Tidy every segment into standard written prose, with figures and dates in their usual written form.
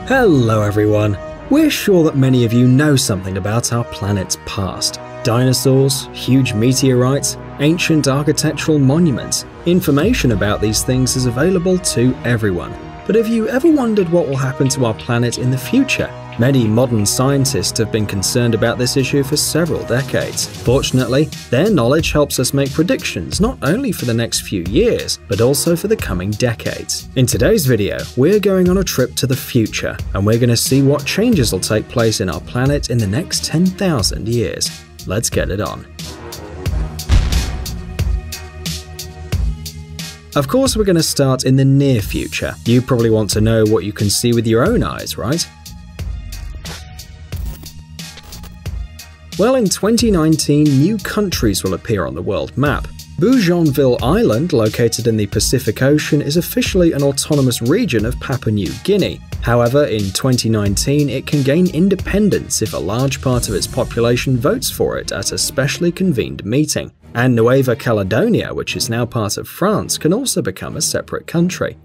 Hello everyone! We're sure that many of you know something about our planet's past. Dinosaurs, huge meteorites, ancient architectural monuments. Information about these things is available to everyone. But have you ever wondered what will happen to our planet in the future? Many modern scientists have been concerned about this issue for several decades. Fortunately, their knowledge helps us make predictions not only for the next few years, but also for the coming decades. In today's video, we're going on a trip to the future, and we're going to see what changes will take place in our planet in the next 10,000 years. Let's get it on. Of course, we're going to start in the near future. You probably want to know what you can see with your own eyes, right? Well, in 2019, new countries will appear on the world map. Bougainville Island, located in the Pacific Ocean, is officially an autonomous region of Papua New Guinea. However, in 2019, it can gain independence if a large part of its population votes for it at a specially convened meeting. And Nueva Caledonia, which is now part of France, can also become a separate country.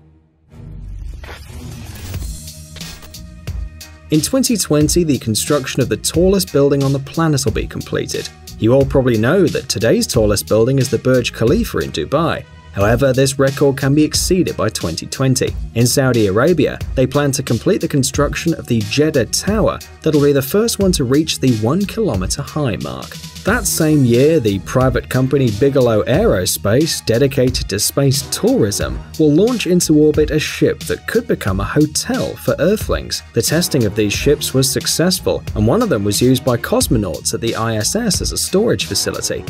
In 2020, the construction of the tallest building on the planet will be completed. You all probably know that today's tallest building is the Burj Khalifa in Dubai. However, this record can be exceeded by 2020. In Saudi Arabia, they plan to complete the construction of the Jeddah Tower that'll be the first one to reach the 1 kilometer high mark. That same year, the private company Bigelow Aerospace, dedicated to space tourism, will launch into orbit a ship that could become a hotel for Earthlings. The testing of these ships was successful, and one of them was used by cosmonauts at the ISS as a storage facility.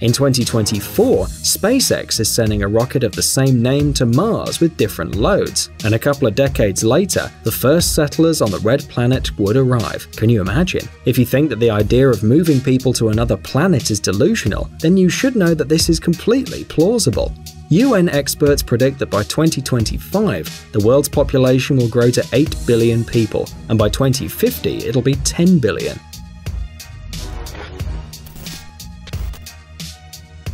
In 2024, SpaceX is sending a rocket of the same name to Mars with different loads, and a couple of decades later, the first settlers on the Red Planet would arrive. Can you imagine? If you think that the idea of moving people to another planet is delusional, then you should know that this is completely plausible. UN experts predict that by 2025, the world's population will grow to 8 billion people, and by 2050, it'll be 10 billion.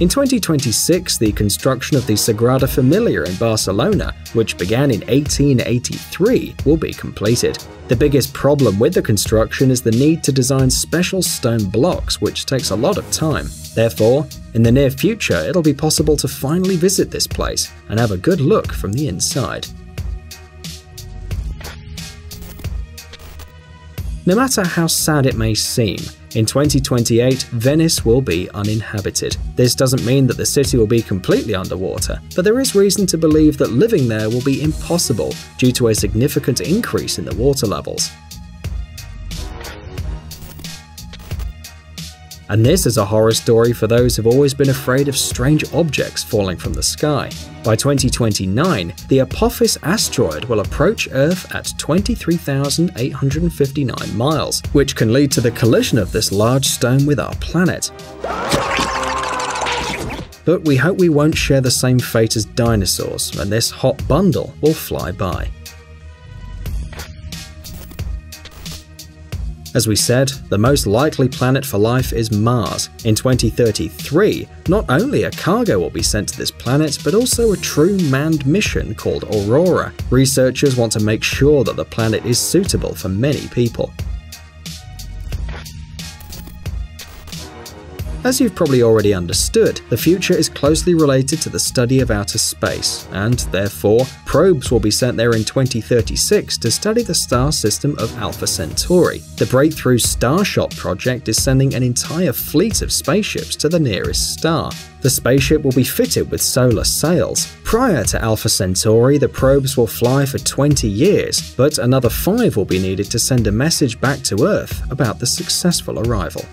In 2026, the construction of the Sagrada Familia in Barcelona, which began in 1883, will be completed. The biggest problem with the construction is the need to design special stone blocks, which takes a lot of time. Therefore, in the near future, it'll be possible to finally visit this place and have a good look from the inside. No matter how sad it may seem, in 2028, Venice will be uninhabited. This doesn't mean that the city will be completely underwater, but there is reason to believe that living there will be impossible due to a significant increase in the water levels. And this is a horror story for those who've always been afraid of strange objects falling from the sky. By 2029, the Apophis asteroid will approach Earth at 23,859 miles, which can lead to the collision of this large stone with our planet. But we hope we won't share the same fate as dinosaurs, and this hot bundle will fly by. As we said, the most likely planet for life is Mars. In 2033, not only a cargo will be sent to this planet, but also a true manned mission called Aurora. Researchers want to make sure that the planet is suitable for many people. As you've probably already understood, the future is closely related to the study of outer space, and therefore, probes will be sent there in 2036 to study the star system of Alpha Centauri. The Breakthrough Starshot project is sending an entire fleet of spaceships to the nearest star. The spaceship will be fitted with solar sails. Prior to Alpha Centauri, the probes will fly for 20 years, but another 5 will be needed to send a message back to Earth about the successful arrival.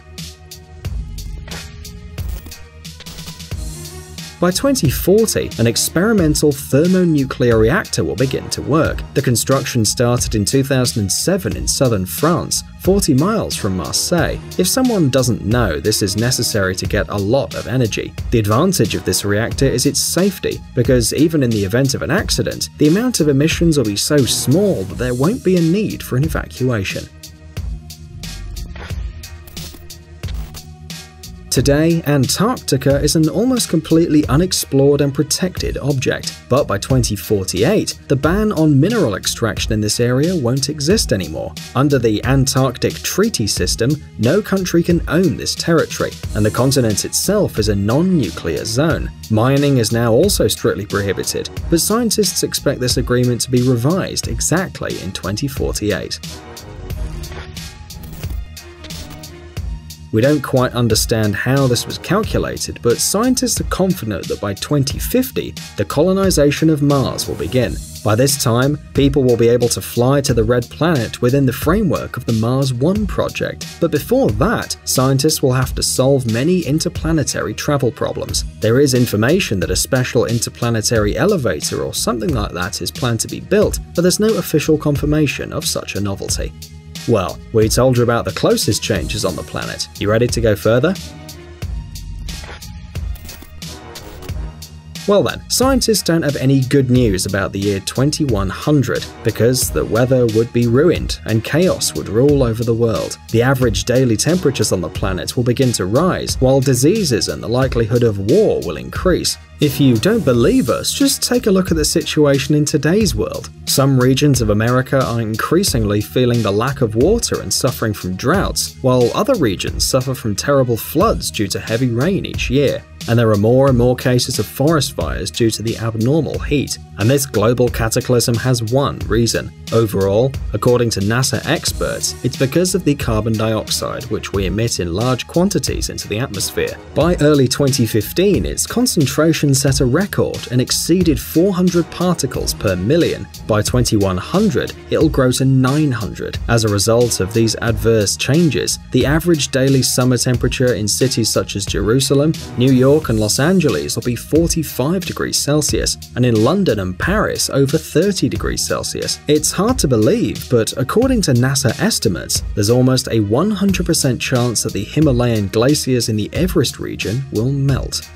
By 2040, an experimental thermonuclear reactor will begin to work. The construction started in 2007 in southern France, 40 miles from Marseille. If someone doesn't know, this is necessary to get a lot of energy. The advantage of this reactor is its safety, because even in the event of an accident, the amount of emissions will be so small that there won't be a need for an evacuation. Today, Antarctica is an almost completely unexplored and protected object, but by 2048, the ban on mineral extraction in this area won't exist anymore. Under the Antarctic Treaty System, no country can own this territory, and the continent itself is a non-nuclear zone. Mining is now also strictly prohibited, but scientists expect this agreement to be revised exactly in 2048. We don't quite understand how this was calculated, but scientists are confident that by 2050, the colonization of Mars will begin. By this time, people will be able to fly to the Red Planet within the framework of the Mars One project. But before that, scientists will have to solve many interplanetary travel problems. There is information that a special interplanetary elevator or something like that is planned to be built, but there's no official confirmation of such a novelty. Well, we told you about the closest changes on the planet. You ready to go further? Well then, scientists don't have any good news about the year 2100 because the weather would be ruined and chaos would rule over the world. The average daily temperatures on the planet will begin to rise, while diseases and the likelihood of war will increase. If you don't believe us, just take a look at the situation in today's world. Some regions of America are increasingly feeling the lack of water and suffering from droughts, while other regions suffer from terrible floods due to heavy rain each year. And there are more and more cases of forest fires due to the abnormal heat. And this global cataclysm has one reason. Overall, according to NASA experts, it's because of the carbon dioxide, which we emit in large quantities into the atmosphere. By early 2015, its concentration set a record and exceeded 400 particles per million. By 2100, it'll grow to 900. As a result of these adverse changes, the average daily summer temperature in cities such as Jerusalem, New York, and Los Angeles will be 45 degrees Celsius, and in London and Paris over 30 degrees Celsius. It's hard to believe, but according to NASA estimates, there's almost a 100% chance that the Himalayan glaciers in the Everest region will melt.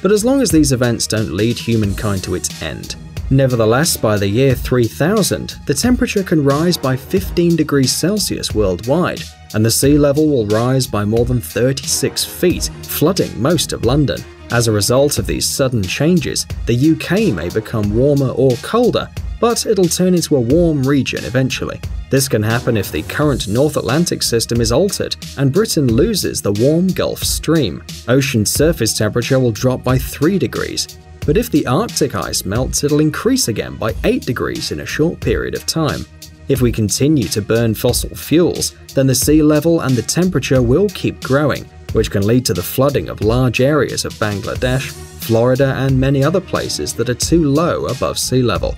But as long as these events don't lead humankind to its end. Nevertheless, by the year 3000, the temperature can rise by 15 degrees Celsius worldwide, and the sea level will rise by more than 36 feet, flooding most of London. As a result of these sudden changes, the UK may become warmer or colder, but it'll turn into a warm region eventually. This can happen if the current North Atlantic system is altered and Britain loses the warm Gulf Stream. Ocean surface temperature will drop by 3 degrees. But if the Arctic ice melts, it'll increase again by 8 degrees in a short period of time. If we continue to burn fossil fuels, then the sea level and the temperature will keep growing, which can lead to the flooding of large areas of Bangladesh, Florida, and many other places that are too low above sea level.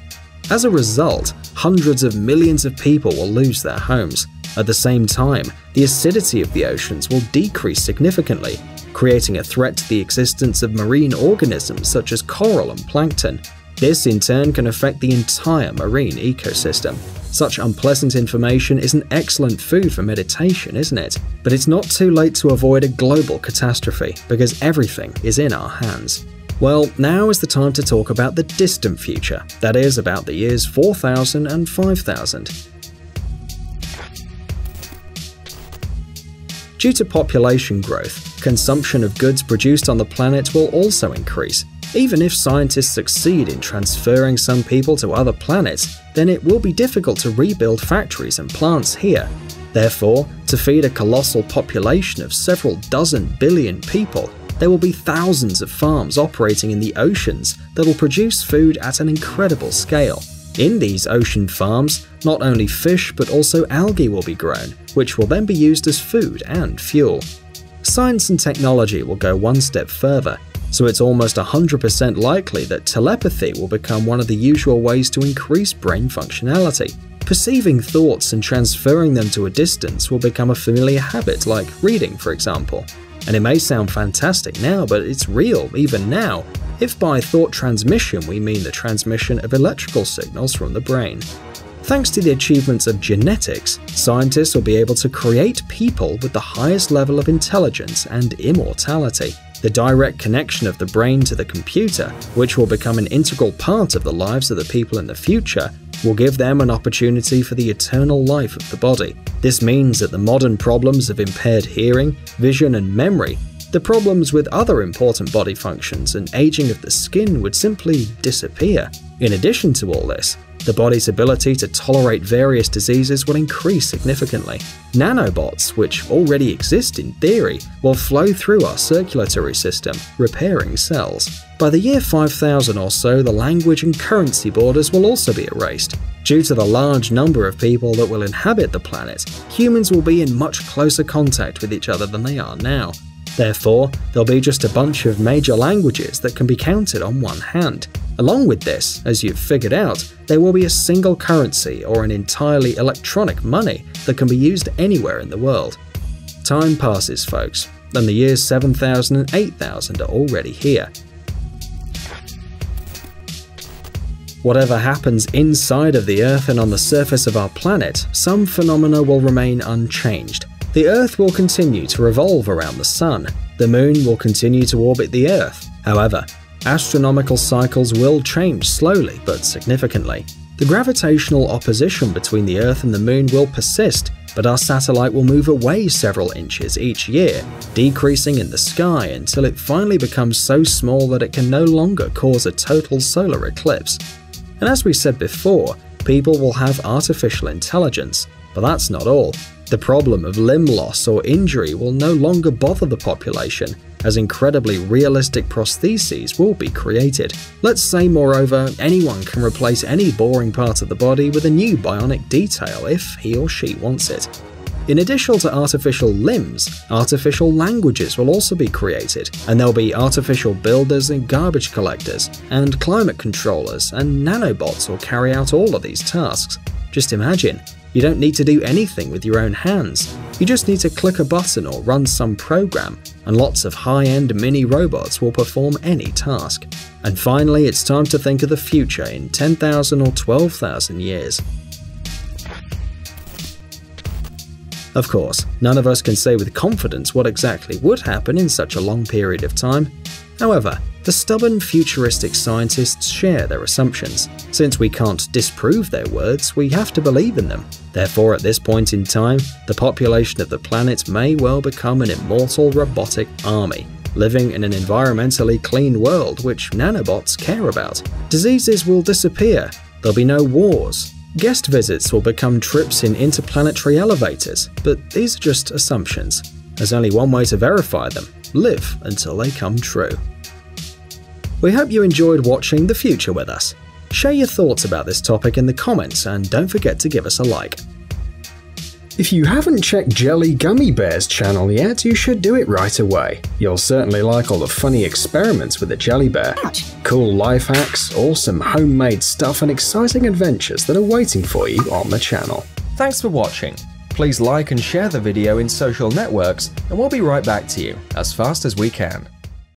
As a result, hundreds of millions of people will lose their homes. At the same time, the acidity of the oceans will decrease significantly, creating a threat to the existence of marine organisms such as coral and plankton. This in turn can affect the entire marine ecosystem. Such unpleasant information is an excellent food for meditation, isn't it? But it's not too late to avoid a global catastrophe, because everything is in our hands. Well, now is the time to talk about the distant future, that is, about the years 4000 and 5000. Due to population growth, consumption of goods produced on the planet will also increase. Even if scientists succeed in transferring some people to other planets, then it will be difficult to rebuild factories and plants here. Therefore, to feed a colossal population of several dozen billion people, there will be thousands of farms operating in the oceans that will produce food at an incredible scale. In these ocean farms, not only fish but also algae will be grown, which will then be used as food and fuel. Science and technology will go one step further, so it's almost 100% likely that telepathy will become one of the usual ways to increase brain functionality. Perceiving thoughts and transferring them to a distance will become a familiar habit, like reading, for example. And it may sound fantastic now, but it's real even now, if by thought transmission we mean the transmission of electrical signals from the brain. Thanks to the achievements of genetics, scientists will be able to create people with the highest level of intelligence and immortality. The direct connection of the brain to the computer, which will become an integral part of the lives of the people in the future, will give them an opportunity for the eternal life of the body. This means that the modern problems of impaired hearing, vision, and memory, the problems with other important body functions and aging of the skin would simply disappear. In addition to all this, the body's ability to tolerate various diseases will increase significantly. Nanobots, which already exist in theory, will flow through our circulatory system, repairing cells. By the year 5000 or so, the language and currency borders will also be erased. Due to the large number of people that will inhabit the planet, humans will be in much closer contact with each other than they are now. Therefore, there'll be just a bunch of major languages that can be counted on one hand. Along with this, as you've figured out, there will be a single currency or an entirely electronic money that can be used anywhere in the world. Time passes, folks, and the years 7000 and 8000 are already here. Whatever happens inside of the Earth and on the surface of our planet, some phenomena will remain unchanged. The Earth will continue to revolve around the Sun. The Moon will continue to orbit the Earth. However, astronomical cycles will change slowly but significantly. The gravitational opposition between the Earth and the Moon will persist, but our satellite will move away several inches each year, decreasing in the sky until it finally becomes so small that it can no longer cause a total solar eclipse. And as we said before, people will have artificial intelligence, but that's not all. The problem of limb loss or injury will no longer bother the population, as incredibly realistic prostheses will be created. Let's say, moreover, anyone can replace any boring part of the body with a new bionic detail if he or she wants it. In addition to artificial limbs, artificial languages will also be created, and there'll be artificial builders and garbage collectors, and climate controllers, and nanobots will carry out all of these tasks. Just imagine, you don't need to do anything with your own hands. You just need to click a button or run some program, and lots of high-end mini robots will perform any task. And finally, it's time to think of the future in 10,000 or 12,000 years. Of course, none of us can say with confidence what exactly would happen in such a long period of time. However, the stubborn futuristic scientists share their assumptions. Since we can't disprove their words, we have to believe in them. Therefore, at this point in time, the population of the planet may well become an immortal robotic army, living in an environmentally clean world which nanobots care about. Diseases will disappear, there'll be no wars. Guest visits will become trips in interplanetary elevators, but these are just assumptions. There's only one way to verify them: live until they come true. We hope you enjoyed watching The Future with us. Share your thoughts about this topic in the comments and don't forget to give us a like. If you haven't checked Jelly Gummy Bear's channel yet, you should do it right away. You'll certainly like all the funny experiments with the jelly bear, cool life hacks, awesome homemade stuff, and exciting adventures that are waiting for you on the channel. Thanks for watching. Please like and share the video in social networks, and we'll be right back to you as fast as we can.